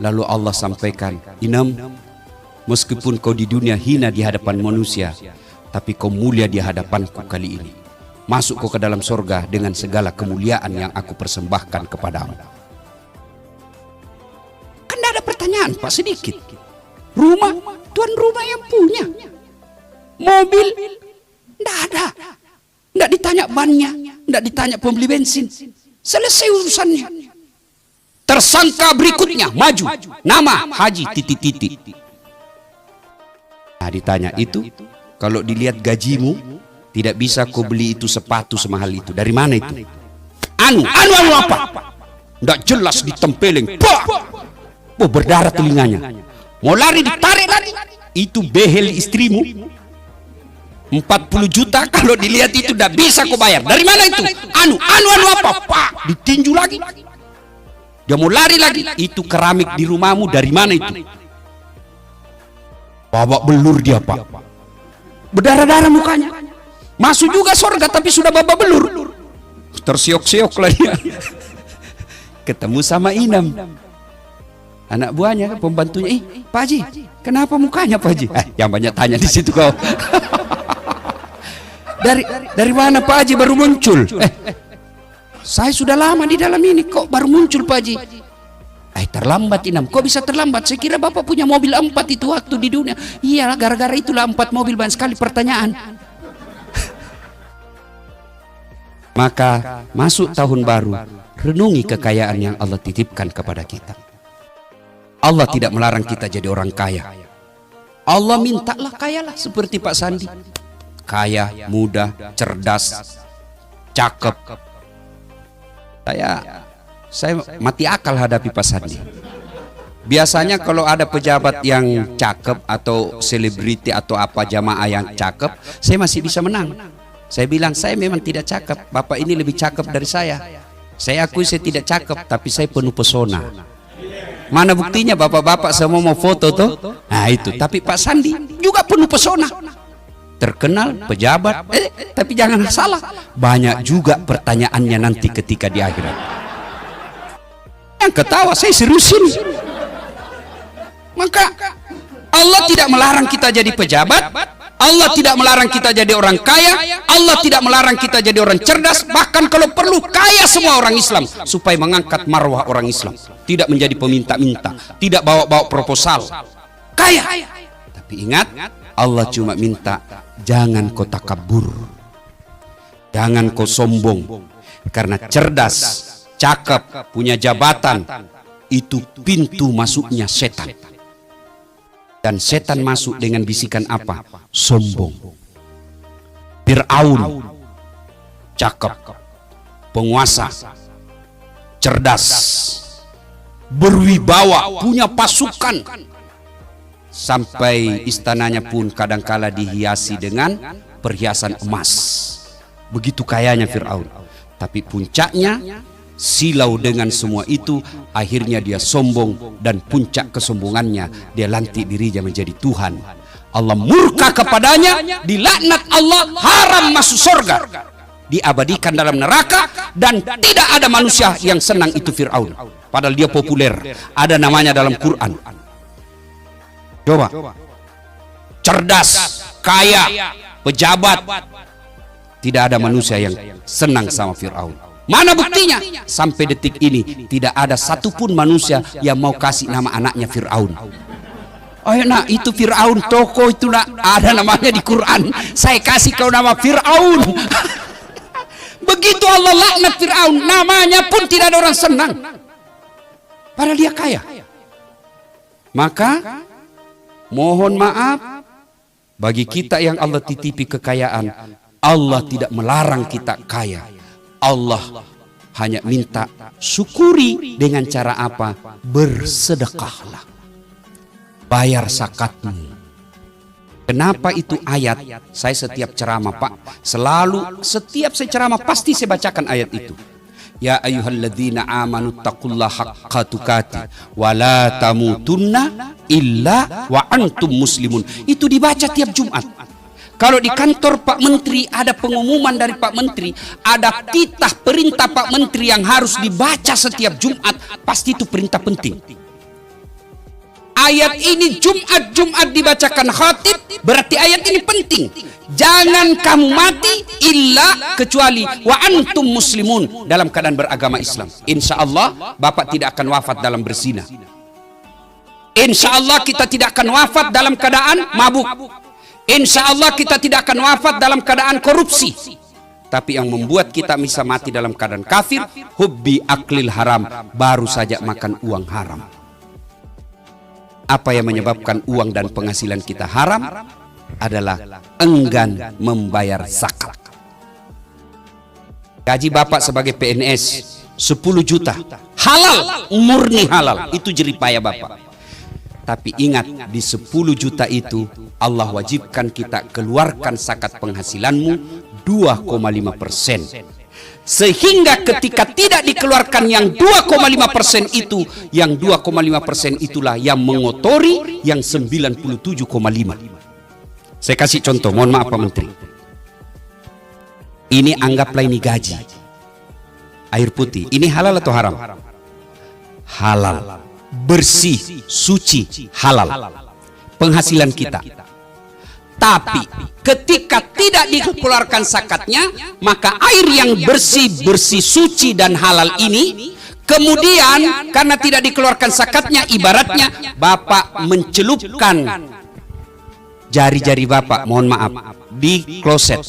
Lalu Allah sampaikan, Inem, meskipun kau di dunia hina di hadapan manusia, tapi kau mulia di hadapanku kali ini. Masuk kau ke dalam surga dengan segala kemuliaan yang aku persembahkan kepadamu. Kan tidak ada pertanyaan Pak, sedikit. Rumah, tuan rumah yang punya. Mobil, tidak ada. Tidak ditanya bannya, tidak ditanya pembeli bensin. Selesai urusannya. Tersangka berikutnya maju. Nama Haji titik-titik. Nah ditanya itu, kalau dilihat gajimu, tidak bisa kau beli itu sepatu semahal itu. Dari mana itu? Anu apa? Tidak jelas ditempeleng. Oh, berdarah telinganya. Mau lari ditarik lari. Itu behel istrimu. 40 juta kalau dilihat itu tidak bisa kau bayar. Dari mana itu? Anu apa? Pak, ditinju lagi. Dia mau lari lagi. Itu keramik di rumahmu dari mana itu? Babak belur dia Pak. Berdarah-darah mukanya. Masuk juga surga tapi sudah babak belur. Tersiok-siok lah dia. Ketemu sama Inem. Anak buahnya, pembantunya. Pak Haji, kenapa mukanya Pak Haji? Yang banyak tanya di situ kau. Dari mana Pak Haji baru muncul? Saya sudah lama di dalam ini, kok baru muncul Pak Haji? Terlambat Inem. Kok bisa terlambat? Saya kira Bapak punya mobil 4 itu waktu di dunia. Iyalah, gara-gara itulah 4 mobil, banyak sekali pertanyaan. Maka masuk tahun baru, renungi kekayaan yang Allah titipkan kepada kita. Allah tidak melarang kita jadi orang kaya. Allah mintalah kayalah seperti Pak Sandi. Kaya, muda, cerdas, cakep. Saya mati akal hadapi Pak Sandi. Biasanya kalau ada pejabat yang cakep atau selebriti atau apa jamaah yang cakep, saya masih bisa menang. Saya bilang, saya memang tidak cakep, Bapak ini lebih cakep dari saya. Saya akui saya tidak cakep, tapi saya penuh pesona. Mana buktinya bapak-bapak semua mau foto tuh? Nah itu, tapi Pak Sandi juga penuh pesona. Terkenal, pejabat, tapi jangan salah, banyak juga pertanyaannya nanti ketika di akhirat. Yang ketawa saya seriusin. Maka Allah tidak melarang kita jadi pejabat, Allah tidak melarang kita jadi orang kaya, Allah tidak melarang kita jadi orang cerdas, bahkan kalau perlu kaya semua orang Islam supaya mengangkat marwah orang Islam, tidak menjadi peminta-minta, tidak bawa-bawa proposal, kaya. Tapi ingat, Allah cuma minta jangan kau takabur, jangan kau sombong, karena cerdas, cakep, punya jabatan itu pintu masuknya setan. Dan setan masuk dengan bisikan apa? Sombong. Fir'aun cakep, penguasa, cerdas, berwibawa, punya pasukan, sampai istananya pun kadangkala dihiasi dengan perhiasan emas. Begitu kayanya Fir'aun. Tapi puncaknya silau dengan semua itu, akhirnya dia sombong, dan puncak kesombongannya dia lantik dirinya menjadi Tuhan. Allah murka kepadanya, dilaknat Allah, haram masuk surga, diabadikan dalam neraka, dan tidak ada manusia yang senang itu Fir'aun. Padahal dia populer, ada namanya dalam Quran. Coba, cerdas, kaya, pejabat, tidak ada manusia yang senang sama Fir'aun. Mana buktinya? Sampai detik ini tidak ada satupun manusia yang mau kasih nama anaknya Fir'aun. Oh nak, itu Fir'aun, toko itu nak, ada namanya di Quran. Saya kasih kau nama Fir'aun. Begitu Allah laknat Fir'aun, namanya pun tidak ada orang senang. Padahal dia kaya. Maka mohon maaf bagi kita yang Allah titipi kekayaan. Allah tidak melarang kita kaya. Allah hanya minta syukuri dengan cara apa? Bersedekahlah. Bayar zakatmu. Kenapa itu ayat? Saya setiap ceramah Pak, selalu setiap saya ceramah pasti saya bacakan ayat itu. Ya ayyuhalladzina amanu taqullaha haqqa tuqatih wa la tamutunna illa wa antum muslimun. Itu dibaca tiap Jumat. Kalau di kantor Pak Menteri ada pengumuman dari Pak Menteri, ada titah perintah Pak Menteri yang harus dibaca setiap Jumat, pasti itu perintah penting. Ayat ini Jumat dibacakan khatib, berarti ayat ini penting. Jangan kamu mati illa kecuali wa antum muslimun, dalam keadaan beragama Islam. Insya Allah Bapak tidak akan wafat dalam berzina. Insya Allah kita tidak akan wafat dalam keadaan mabuk. Insya Allah kita tidak akan wafat dalam keadaan korupsi. Tapi yang membuat kita bisa mati dalam keadaan kafir, hubbi aklil haram, baru saja makan uang haram. Apa yang menyebabkan uang dan penghasilan kita haram? Adalah enggan membayar zakat. Gaji Bapak sebagai PNS 10 juta, halal, murni halal, itu jeripaya Bapak. Tapi ingat, di 10 juta itu Allah wajibkan kita keluarkan zakat penghasilanmu 2,5%. Sehingga ketika tidak dikeluarkan yang 2,5% itu, yang 2,5% itulah yang mengotori yang 97,5. Saya kasih contoh, mohon maaf Pak Menteri. Ini anggaplah ini gaji. Air putih, ini halal atau haram? Halal. Bersih, suci, halal. Penghasilan kita. Tapi ketika tidak dikeluarkan zakatnya, maka air yang bersih, suci dan halal ini kemudian karena tidak dikeluarkan zakatnya, ibaratnya Bapak mencelupkan jari-jari Bapak, mohon maaf, di kloset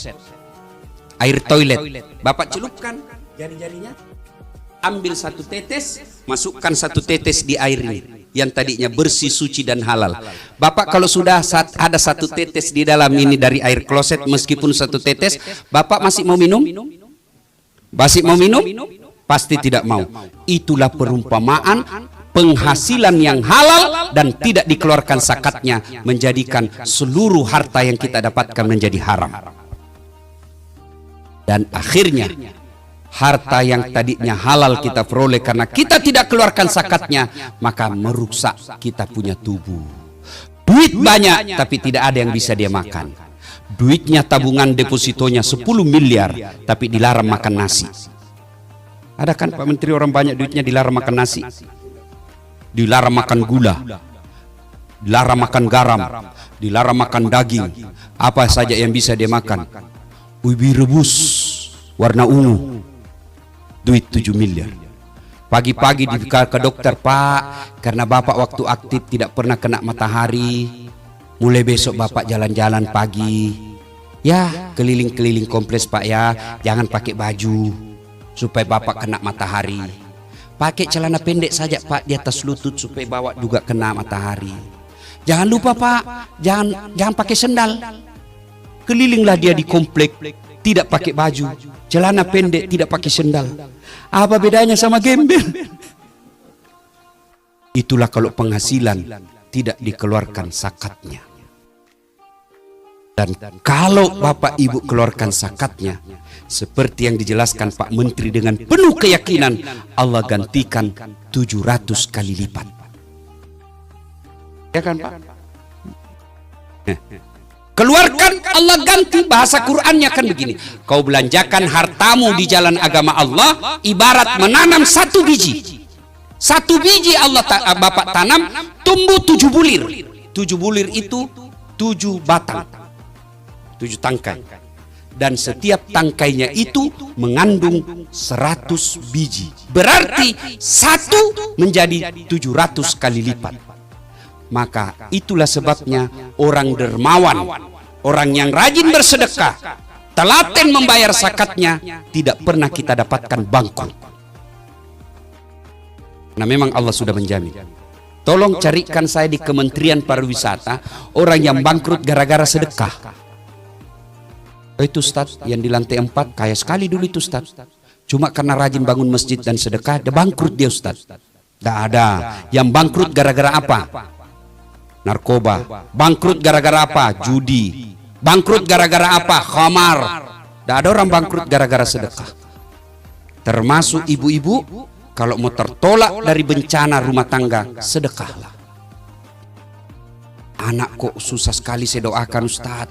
air toilet. Bapak celupkan jari-jarinya, ambil 1 tetes, masukkan 1 tetes di air ini yang tadinya bersih, suci dan halal. Bapak kalau sudah ada 1 tetes di dalam ini dari air kloset, meskipun 1 tetes, Bapak masih mau minum? Masih mau minum? Pasti tidak mau. Itulah perumpamaan penghasilan yang halal dan tidak dikeluarkan zakatnya menjadikan seluruh harta yang kita dapatkan menjadi haram. Dan akhirnya harta yang tadinya halal kita peroleh karena kita tidak keluarkan zakatnya, maka merusak kita punya tubuh. Duit banyak tapi tidak ada yang bisa dia makan. Duitnya tabungan depositonya 10 miliar tapi dilarang makan nasi. Ada kan Pak Menteri orang banyak duitnya dilarang makan nasi, dilarang makan gula, dilarang makan garam, dilarang makan daging. Apa saja yang bisa dia makan? Ubi rebus warna ungu, duit 7 miliar. Pagi-pagi ke dokter, Pak, karena Bapak waktu aktif tidak pernah kena matahari, mulai besok Bapak jalan-jalan pagi, ya keliling-keliling kompleks Pak ya, jangan pakai baju supaya Bapak kena matahari. Pakai celana pendek saja Pak di atas lutut supaya Bapak juga kena matahari. Jangan lupa Pak, jangan pakai sendal. Kelilinglah dia di komplek, tidak pakai baju, celana pendek, tidak pakai sendal. Apa bedanya sama gembel? Itulah kalau penghasilan tidak dikeluarkan zakatnya. Dan kalau Bapak Ibu keluarkan zakatnya, seperti yang dijelaskan Pak Menteri dengan penuh keyakinan, Allah gantikan 700 kali lipat. Ya kan Pak? Keluarkan, Allah ganti. Bahasa Qur'annya kan begini, kau belanjakan hartamu di jalan agama Allah ibarat menanam satu biji. Satu biji Bapak tanam, tumbuh 7 bulir. 7 bulir itu 7 batang, 7 tangkai. Dan setiap tangkainya itu mengandung 100 biji. Berarti satu menjadi 700 kali lipat. Maka itulah sebabnya orang dermawan, orang yang rajin bersedekah, telaten membayar zakatnya, tidak pernah kita dapatkan bangkrut. Nah, memang Allah sudah menjamin. Tolong carikan saya di Kementerian Pariwisata orang yang bangkrut gara-gara sedekah. Itu Ustaz yang di lantai 4 kaya sekali dulu itu Ustaz. Cuma karena rajin bangun masjid dan sedekah, dia bangkrut dia Ustaz. Tidak ada. Yang bangkrut gara-gara apa? Narkoba. Bangkrut gara-gara apa? Judi. Bangkrut gara-gara apa? Khamar. Tidak ada orang bangkrut gara-gara sedekah. Termasuk ibu-ibu, kalau mau tertolak dari bencana rumah tangga, sedekahlah. Anak kok susah sekali saya doakan Ustaz.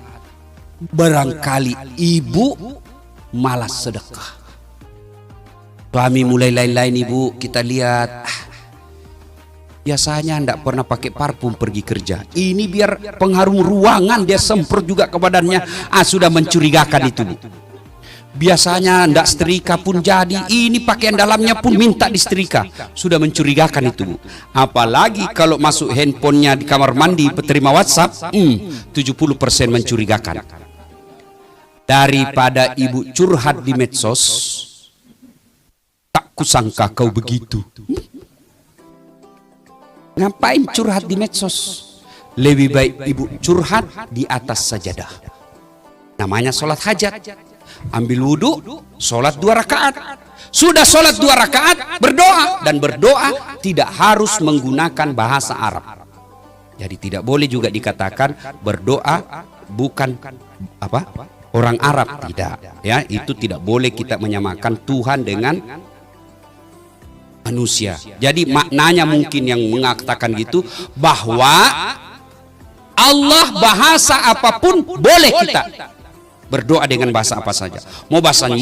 Barangkali ibu malas sedekah. Suami mulai lain-lain ibu, kita lihat. Biasanya tidak pernah pakai parfum pergi kerja. Ini biar pengharum ruangan dia semprot juga ke badannya. Sudah mencurigakan itu Bu. Biasanya tidak setrika pun jadi. Ini pakaian dalamnya pun minta disetrika. Sudah mencurigakan itu Bu. Apalagi kalau masuk handphonenya di kamar mandi penerima WhatsApp, 70% mencurigakan. Daripada ibu curhat di medsos, tak kusangka kau begitu. Ngapain curhat di medsos? Lebih baik ibu curhat di atas sajadah. Namanya sholat hajat. Ambil wudhu, sholat 2 rakaat. Sudah sholat 2 rakaat, berdoa. Dan berdoa tidak harus menggunakan bahasa Arab. Jadi tidak boleh juga dikatakan berdoa bukan orang Arab. Tidak. Ya, itu tidak boleh kita menyamakan Tuhan dengan manusia. Jadi maknanya mungkin yang mengatakan gitu, bahwa Allah bahasa apapun boleh kita berdoa dengan bahasa apa saja. Mau bahasa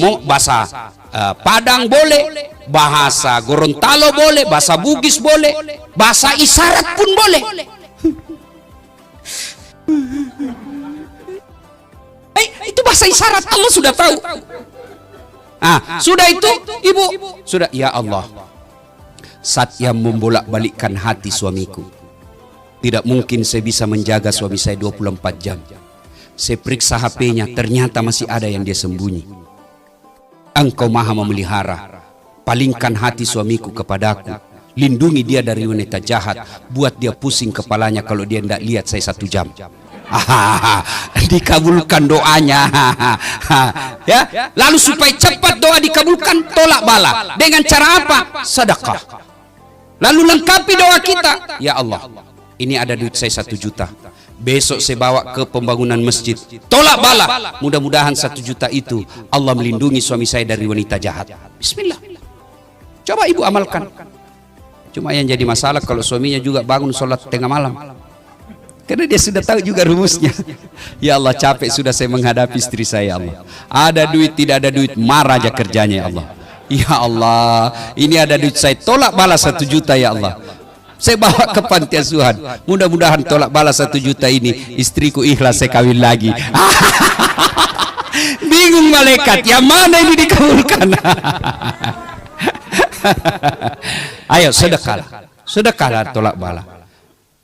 Padang boleh, bahasa Gorontalo boleh, bahasa Bugis boleh, bahasa isyarat pun boleh. Itu bahasa isyarat, Allah sudah tahu. Sudah itu ibu, sudah ya Allah. Saat yang membolak-balikkan hati suamiku, tidak mungkin saya bisa menjaga suami saya 24 jam. Saya periksa HP-nya, ternyata masih ada yang dia sembunyi. Engkau maha memelihara. Palingkan hati suamiku kepadaku. Lindungi dia dari wanita jahat. Buat dia pusing kepalanya kalau dia tidak lihat saya 1 jam. Dikabulkan doanya. Ya, lalu supaya cepat doa dikabulkan, tolak bala. Dengan cara apa? Sedekah. Lalu lengkapi doa kita. Ya Allah, ini ada duit saya 1 juta. Besok saya bawa ke pembangunan masjid. Tolak bala. Mudah-mudahan 1 juta itu Allah melindungi suami saya dari wanita jahat. Bismillah. Coba ibu amalkan. Cuma yang jadi masalah kalau suaminya juga bangun sholat tengah malam. Karena dia sudah tahu juga rumusnya. Ya Allah, capek sudah saya menghadapi istri saya, Allah. Ada duit, tidak ada duit, marah aja kerjanya, ya Allah. Ya Allah, ini ada duit saya, tolak balas 1 juta ya Allah. Saya bawa ke panti asuhan. Mudah-mudahan tolak balas 1 juta ini istriku ikhlas saya kawin lagi. Bingung malaikat, yang mana ini dikabulkan? Ayo sedekah. Sedekahlah tolak bala.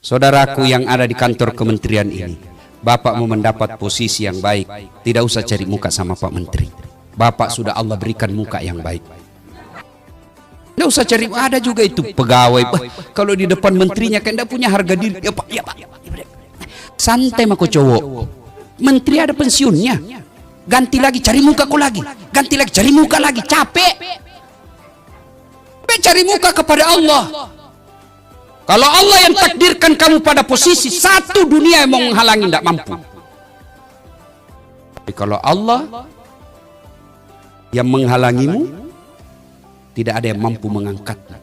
Saudaraku yang ada di kantor kementerian ini, Bapak mau mendapat posisi yang baik, tidak usah cari muka sama Pak Menteri. Bapak sudah Allah berikan muka yang baik. Tidak usah cari, ada juga itu pegawai. Kalau di depan menterinya kan tidak punya harga diri. Ya Pak, ya Pak. Santai mako cowok. Menteri ada pensiunnya. Ganti lagi, cari muka kok lagi. Ganti lagi, cari muka lagi. Capek. Cari muka kepada Allah. Kalau Allah yang takdirkan kamu pada posisi satu, dunia yang mau menghalangi tidak mampu. Tapi kalau Allah yang menghalangimu, tidak ada yang mampu mengangkatmu.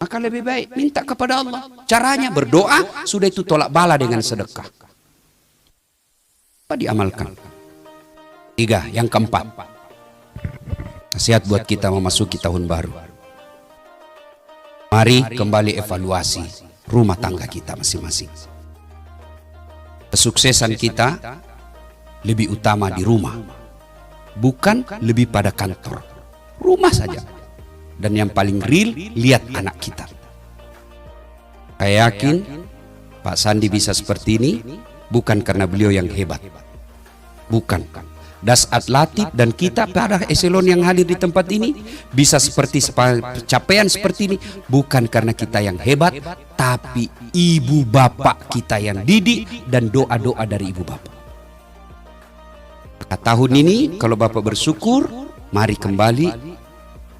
Maka lebih baik minta kepada Allah. Caranya berdoa, sudah itu tolak bala dengan sedekah. Apa diamalkan? 3, yang keempat. Nasihat buat kita memasuki tahun baru. Mari kembali evaluasi rumah tangga kita masing-masing. Kesuksesan kita lebih utama di rumah, bukan lebih pada kantor. Rumah saja. Dan yang paling real, lihat anak kita. Saya yakin Pak Sandi bisa seperti ini bukan karena beliau yang hebat. Bukan. Dasat Latif dan kita para eselon yang hadir di tempat ini bisa seperti capaian seperti ini bukan karena kita yang hebat, tapi ibu bapak kita yang didik dan doa-doa dari ibu bapak. Maka tahun ini kalau bapak bersyukur, mari kembali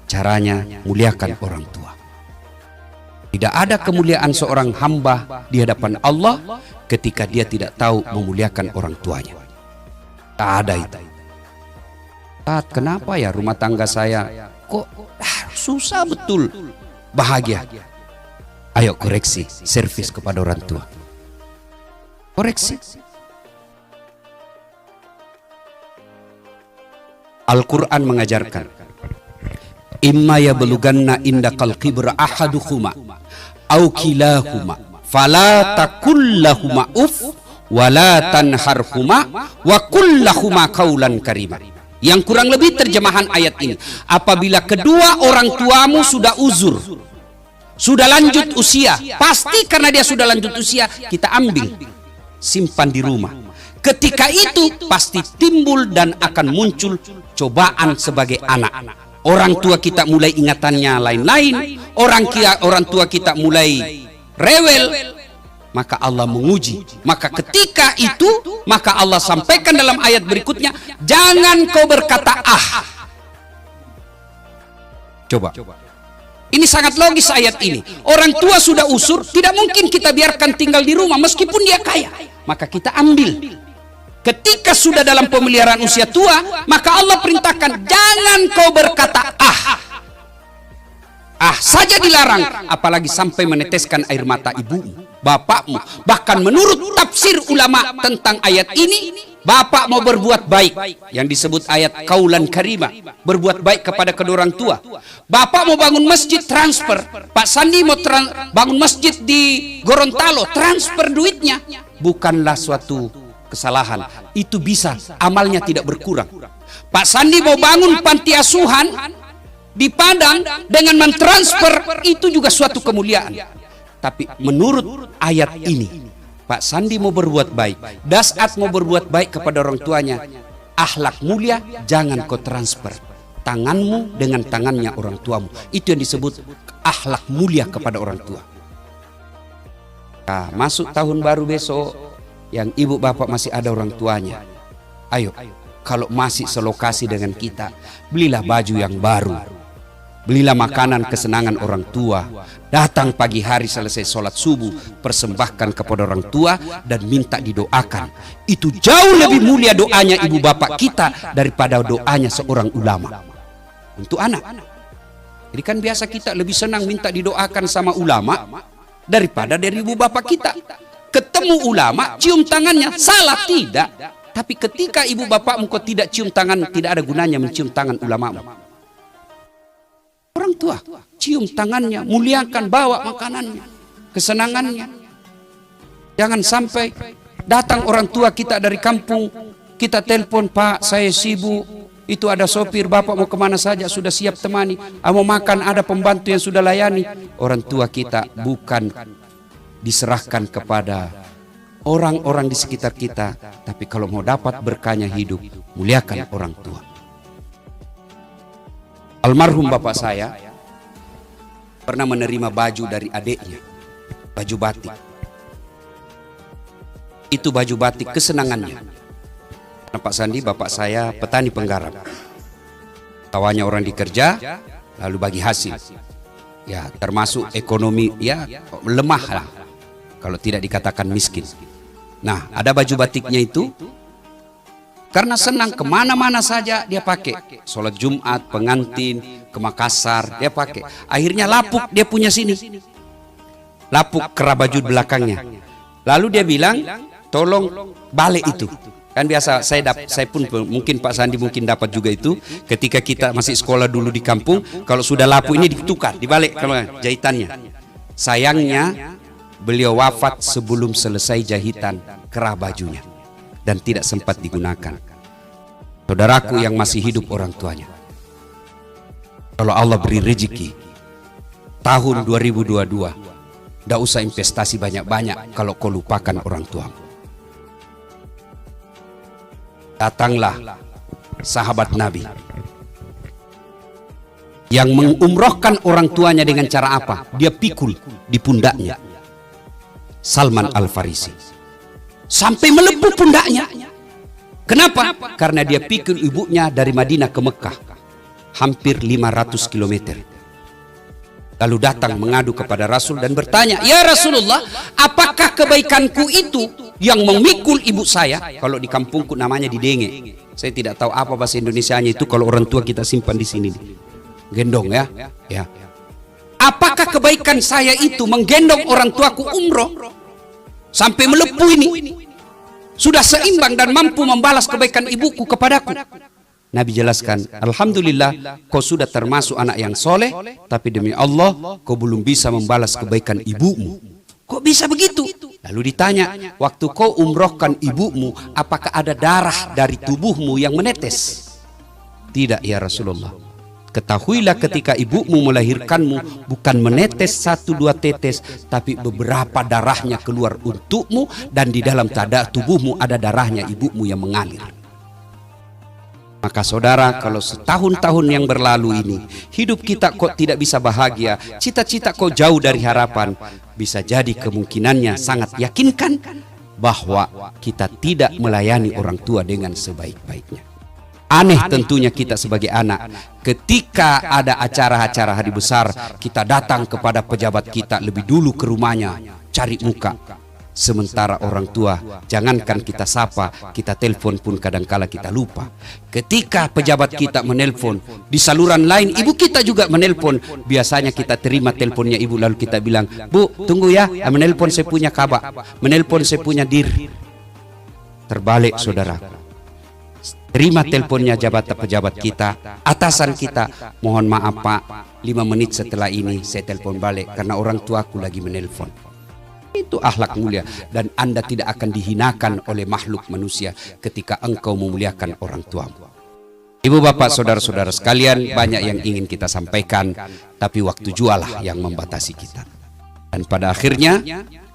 caranya muliakan orang tua. Tidak ada kemuliaan seorang hamba di hadapan Allah ketika dia tidak tahu memuliakan orang tuanya. Tak ada itu. Saat kenapa ya rumah tangga saya kok susah betul bahagia? Ayo koreksi, servis kepada orang tua. Koreksi. Al-Quran mengajarkan, imma yablughanna indakal kibra ahaduhuma au kilahuma fala takul lahuma uf wala tanharhuma wa kullahuma qaulan karima. Yang kurang lebih terjemahan ayat ini, apabila kedua orang tuamu sudah uzur, sudah lanjut usia, pasti karena dia sudah lanjut usia, kita ambil, simpan di rumah. Ketika itu pasti timbul dan akan muncul cobaan sebagai anak. Orang tua kita mulai ingatannya lain-lain, orang tua kita mulai rewel, maka Allah menguji. Maka ketika itu, maka Allah sampaikan dalam ayat berikutnya, jangan kau berkata ah. Coba. Ini sangat logis ayat ini. Orang tua sudah usur, tidak mungkin kita biarkan tinggal di rumah meskipun dia kaya. Maka kita ambil. Ketika sudah dalam pemeliharaan usia tua, maka Allah perintahkan, jangan kau berkata ah. Ah saja dilarang, apalagi sampai meneteskan air mata ibumu, bapakmu. Bahkan menurut tafsir ulama tentang ayat ini, bapak mau berbuat baik, yang disebut ayat kaulan karimah, berbuat baik kepada kedua orang tua. Bapak mau bangun masjid, transfer. Pak Sandi mau bangun masjid di Gorontalo, transfer duitnya. Bukanlah suatu kesalahan, itu bisa, amalnya tidak berkurang. Pak Sandi mau bangun panti asuhan di Padang dengan mentransfer, itu juga suatu kemuliaan. Tapi menurut ayat ini, Pak Sandi mau berbuat baik, Dasat mau berbuat baik kepada orang tuanya, akhlak mulia jangan kau transfer tanganmu dengan tangannya orang tuamu. Itu yang disebut akhlak mulia kepada orang tua. Nah, masuk tahun baru besok, yang ibu bapak masih ada orang tuanya, ayo, kalau masih selokasi dengan kita, belilah baju yang baru, belilah makanan kesenangan orang tua, datang pagi hari selesai sholat subuh, persembahkan kepada orang tua dan minta didoakan. Itu jauh lebih mulia doanya ibu bapak kita daripada doanya seorang ulama untuk anak. Jadi kan biasa kita lebih senang minta didoakan sama ulama daripada dari ibu bapak kita. Ketemu ulama, cium tangannya, salah tidak. Tapi ketika ibu bapakmu kau tidak cium tangan, tidak ada gunanya mencium tangan ulamamu. Orang tua, cium tangannya, muliakan, bawa makanannya, kesenangannya. Jangan sampai datang orang tua kita dari kampung, kita telepon, Pak saya sibuk, itu ada sopir, bapak mau kemana saja, sudah siap temani, mau makan, ada pembantu yang sudah layani. Orang tua kita bukan diserahkan kepada orang-orang di sekitar kita, tapi kalau mau dapat berkahnya hidup, muliakan orang tua. Almarhum bapak saya pernah menerima baju dari adiknya, baju batik. Itu baju batik kesenangannya. Karena Pak Sandi, bapak saya petani penggarap. Tawanya orang dikerja, lalu bagi hasil. Ya, termasuk ekonomi ya lemah lah, kalau tidak dikatakan miskin. Nah, ada baju batiknya itu, karena senang kemana-mana saja dia pakai. Sholat Jumat, pengantin, ke Makassar dia pakai. Akhirnya lapuk dia punya sini, lapuk kera baju belakangnya. Lalu dia bilang, tolong balik itu, Kan biasa saya pun mungkin Pak Sandi mungkin dapat juga itu ketika kita masih sekolah dulu di kampung, kalau sudah lapu ini ditukar, dibalik kalau jahitannya. Sayangnya beliau wafat sebelum selesai jahitan kerah bajunya dan tidak sempat digunakan. Saudaraku yang masih hidup orang tuanya, kalau Allah beri rezeki tahun 2022, tidak usah investasi banyak-banyak kalau kau lupakan orang tuamu. Datanglah sahabat Nabi yang mengumrohkan orang tuanya dengan cara apa? Dia pikul di pundaknya. Salman Al-Farisi sampai melepuh pundaknya. Kenapa? Karena dia pikul ibunya dari Madinah ke Mekah, hampir 500 km. Lalu datang mengadu kepada Rasul dan bertanya, "Ya Rasulullah, apakah kebaikanku itu yang memikul ibu saya?" Kalau di kampungku namanya didenge. Saya tidak tahu apa bahasa Indonesianya itu, kalau orang tua kita simpan di sini. Gendong ya. Ya. Apakah kebaikan saya itu menggendong orang tuaku umroh sampai melepuh ini? Sudah seimbang dan mampu membalas kebaikan ibuku kepadaku. Nabi jelaskan, alhamdulillah kau sudah termasuk anak yang soleh, tapi demi Allah kau belum bisa membalas kebaikan ibumu. Kok bisa begitu? Lalu ditanya, waktu kau umrohkan ibumu, apakah ada darah dari tubuhmu yang menetes? Tidak ya Rasulullah. Ketahuilah ketika ibumu melahirkanmu, bukan menetes 1-2 tetes, tapi beberapa darahnya keluar untukmu, dan di dalam tubuhmu ada darahnya ibumu yang mengalir. Maka saudara, kalau setahun-tahun yang berlalu ini hidup kita kok tidak bisa bahagia, cita-cita kok jauh dari harapan, bisa jadi kemungkinannya sangat yakinkan bahwa kita tidak melayani orang tua dengan sebaik-baiknya. Aneh tentunya kita sebagai anak, ketika ada acara-acara hari besar, kita datang kepada pejabat kita lebih dulu ke rumahnya, cari muka. Sementara orang tua, jangankan kita sapa, kita telepon pun kadangkala kita lupa. Ketika pejabat kita menelpon, di saluran lain ibu kita juga menelpon. Biasanya kita terima teleponnya ibu, lalu kita bilang, "Bu, tunggu ya, menelpon saya punya kabar, menelpon saya punya dir." Terbalik saudara. Terima teleponnya pejabat kita, atasan kita, "Mohon maaf Pak, 5 menit setelah ini saya telepon balik karena orang tuaku lagi menelpon." Itu akhlak mulia, dan Anda tidak akan dihinakan oleh makhluk manusia ketika engkau memuliakan orang tuamu. Ibu bapak saudara-saudara sekalian, banyak yang ingin kita sampaikan, tapi waktu jualah yang membatasi kita. Dan pada akhirnya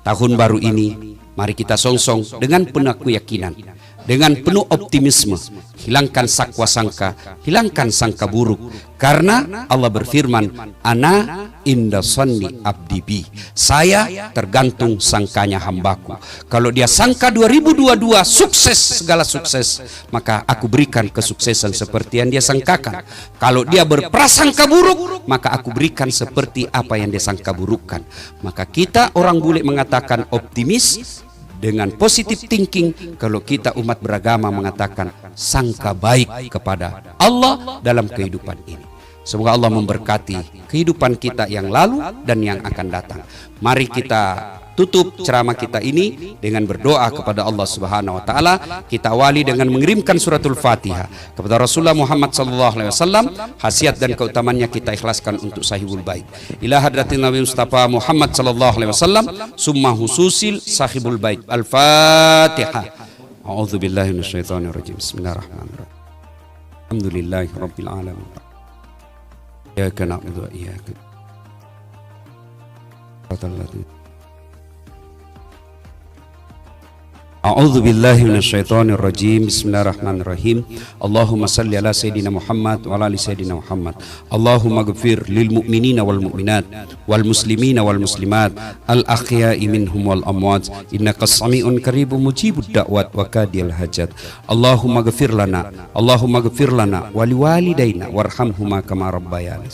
tahun baru ini, mari kita songsong dengan penuh keyakinan, dengan penuh optimisme, hilangkan sakwa sangka, hilangkan sangka buruk, karena Allah berfirman, "Ana inda sonni abdi bi." Saya tergantung sangkanya hambaku. Kalau dia sangka 2022 sukses, segala sukses, maka aku berikan kesuksesan seperti yang dia sangkakan. Kalau dia berprasangka buruk, maka aku berikan seperti apa yang dia sangka burukkan. Maka kita orang bule mengatakan optimis dengan positive thinking. Kalau kita umat beragama mengatakan sangka baik kepada Allah dalam kehidupan ini. Semoga Allah memberkati kehidupan kita yang lalu dan yang akan datang. Mari kita tutup ceramah kita ini dengan berdoa kepada Allah Subhanahu wa taala. Kita awali dengan mengirimkan suratul Fatihah kepada Rasulullah Muhammad sallallahu alaihi wasallam. Khasiat dan keutamannya kita ikhlaskan untuk sahibul bait. Ila hadratin Nabi Mustafa Muhammad sallallahu alaihi wasallam, summa hususil sahibul bait. Al-Fatihah. A'udzu billahi minasyaitonir rajim. Bismillahirrahmanirrahim. Alhamdulillahi rabbil alamin. Iyyaka na'budu wa iyyaka nasta'in. A'udzu billahi minasyaitonir rajim. Bismillahirrahmanirrahim. Allahumma shalli ala sayidina Muhammad wa ala ali sayidina Muhammad. Allahumma ighfir lil mu'minina wal mu'minat wal muslimina wal muslimat al ahya'i minhum wal amwat innaka sami'un qaribun mujibud da'wat wa kadiyal hajat. Allahumma ighfir lana wa liwalidayna warhamhuma kama rabbayana.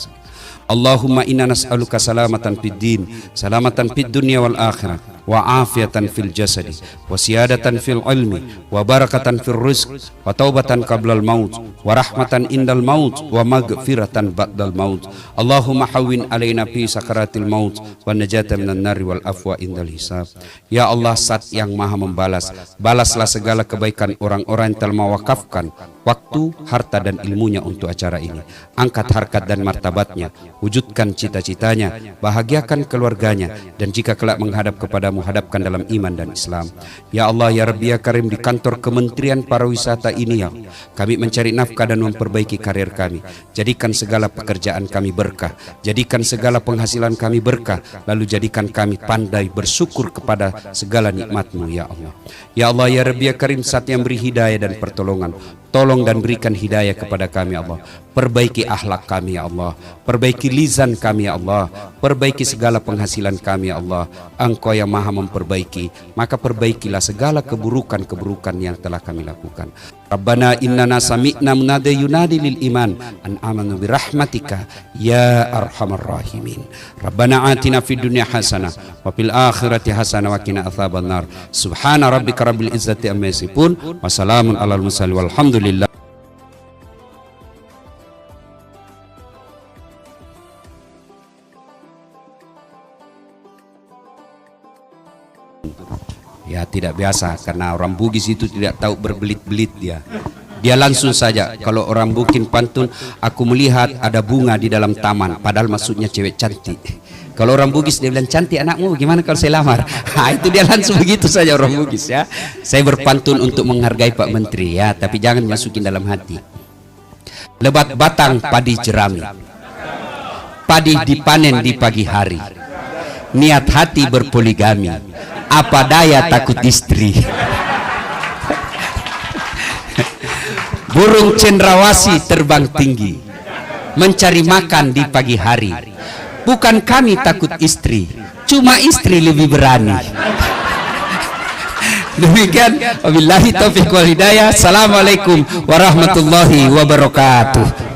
Allahumma inna nas'aluka salamatan fid din, salamatan fid dunya wal akhirah, wa afiatan fil jasadi wa siyadatan fil ilmi wa barakatan fil rizq wa taubatan qablal maut wa rahmatan indal maut wa maghfiratan ba'dal maut. Allahumma hawwin alaina fi sakaratil maut wa najata minan nari wal afwa indal hisab. Ya Allah, Zat yang Maha membalas, balaslah segala kebaikan orang-orang yang telah mewakafkan waktu, harta dan ilmunya untuk acara ini. Angkat harkat dan martabatnya, wujudkan cita-citanya, bahagiakan keluarganya, dan jika kelak menghadap kepadamu, hadapkan dalam iman dan Islam. Ya Allah, ya Rabbi, ya Karim, di kantor Kementerian Pariwisata ini, ya Allah, kami mencari nafkah dan memperbaiki karir kami. Jadikan segala pekerjaan kami berkah, jadikan segala penghasilan kami berkah, lalu jadikan kami pandai bersyukur kepada segala nikmat-Mu, ya Allah. Ya Allah, ya Rabbi, ya Karim, Zat yang beri hidayah dan pertolongan, tolong dan berikan hidayah kepada kami, ya Allah. Perbaiki akhlak kami, ya Allah. Perbaiki lisan kami, ya Allah. Perbaiki segala penghasilan kami, ya Allah. Engkau yang Maha memperbaiki, maka perbaikilah segala keburukan-keburukan yang telah kami lakukan. Rabbana innana sami'na munadi yunadi lil iman an amanu bi rahmatika ya arhamar rahimin. Rabbana atina fid dunya hasanah wa fil akhirati hasanah wa qina adzabannar. Subhana rabbika rabbil izzati amma yasifun wa salamun alal mursalin walhamdulillah. Ya, tidak biasa karena orang Bugis itu tidak tahu berbelit-belit dia. Dia langsung saja, kalau orang Bukin pantun, aku melihat ada bunga di dalam taman, padahal maksudnya cewek cantik. Kalau orang Bugis dia bilang, cantik anakmu, gimana kalau saya lamar? Nah, itu dia langsung begitu saja orang Bugis, ya. Saya berpantun untuk menghargai Pak Menteri, ya, tapi jangan masukin dalam hati. Lebat batang padi jerami, padi dipanen di pagi hari, niat hati berpoligami, apa daya takut istri. Burung cendrawasih terbang tinggi, mencari makan di pagi hari. Bukan kami takut istri, cuma istri lebih berani. Demikian, wabillahi taufiq wal hidayah. Assalamualaikum warahmatullahi wabarakatuh.